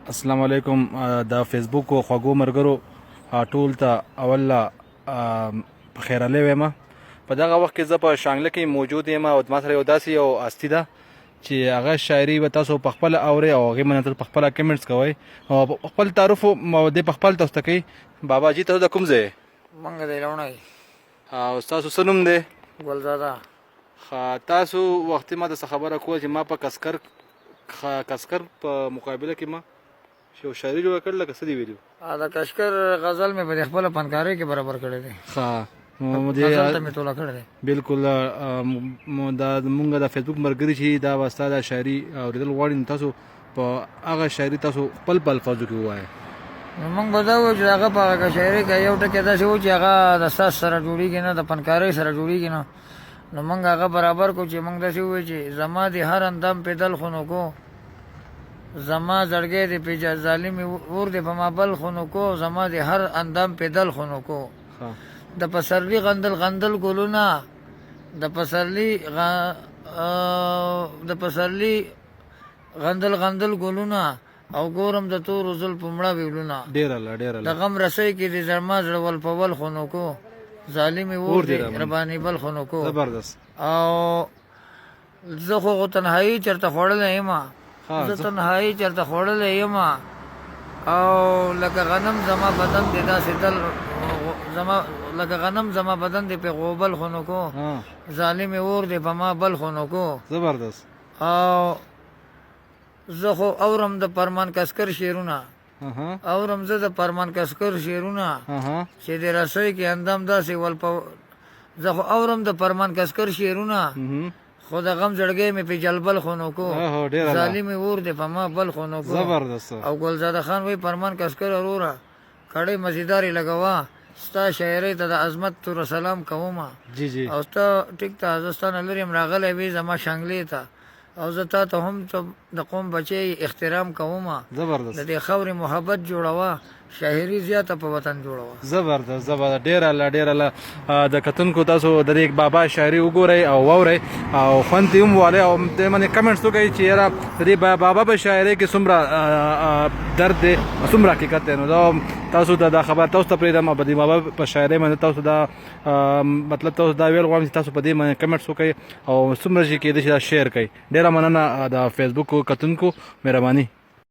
السلام علیکم د فیسبوک او خواږو مرګرو ټول ته اوله په خیراله وایم. په دغه وخت کې زه په شانګله کې موجود یم او ما سره یو داسې یو هستي ده چې هغه شاعري به تاسو په خپله اورئ او هغې باندې تاسو په خپله کمنټس کوئ او خپل تعارف دې په خپل تاسو ته کوي. بابا جي تاسو د کوم ځای منګه دی لونی او ستاسو څه نوم دی؟ ګلزاده. تاسو وختي ما ته څه خبره کوله چې ما په کسکر په مقابله کې ما یو شاعري جوړه کړل لکه څه دې ویلو د کشکر غزل مې په خپله فنکارۍ کې برابر کړی دی. غزل ته مې توله کړی دی. بالکل دا مونږ د فیسبوک ملګري چې دا واسطه د شاعري اورېدل غواړي نو تاسو په هغه شاعري تاسو خپل په الفاظو کې ووایئ. موږ به دا وایو چې هغه په هغه شاعري کې یو ټکی داسې و چې هغه د ساز سره جوړېږي نه، د فنکارۍ سره جوړېږي نه. نو موږ هغه برابر کړو چې موږ داسې ووایو چې زما د هر اندام پیدل خونو کو، زما زړګی د پیجا ظالم اور د په ما بل خونو کو، زما د هر اندام پیدل خونو کو. د پسرلی غندل غندل ګلونه، د پسرلی غندل غندل ګلونه او ګورم د تورو زلفو مړه ویلونه. د غم رسۍ کې د زما زړه ول په ول خونو کو، ظالم اور د رباني بل خونو کو. زبردست. او زه خو تنهایی چرته خوړلی یم، زه تنهایی چرته خوړلی یم او لکه غنم زما بدن دی داسې دل لکه غنم زما بدن دی په غوبل خونو کو، ظالم اور دی په ما بل خونو کو. زبردست. او زه خو اورم د پرمان کسکر شعرونه، اورم زه د پرمان کسکر شعرونه چې د رسۍ کې اندام داسې ول په زه خو اورم د پرمان کسکر شعرونه خو د غم زړګی مې په جلبل خونو کو، ظالم اور دی په ما بل خونو کو. زبردست. او ګلزاده خان وی پرمان کسکر وروره کړی مزیداری لګوا، ستا شاعرۍ ته د عظمت تور سلام کومه. جی جی. او ستا ټیک ته زه ستا نه لرې یم راغلی وې زما شانګلې ته، او زه تا ته هم د قوم بچی احترام کومه. زبردست. د دې خاورې محبت جوړوه، شاعري زیاته په وطن جوړوه. زبردست زبردست. ډېره الله ډېره الله د کتونکو تاسو د دې بابا شاعري وګورئ او واورئ او خوند یې هم والئ او د باندې کمنټس وکړئ چې یاره د دې بابا په شاعرۍ کې څومره درد دی، څومره حقیقت دی. نو دا تاسو ته دا خبر تاسو ته پرېږدم او د دې بابا په شاعرۍ باندې تاسو دا مطلب تاسو دا ویل غواړم چې تاسو په دې باندې کمنټس وکړئ او څومره چې کېدای شي دا شیر کړئ. ډېره مننه د فیسبوک کتونکو، مهرباني.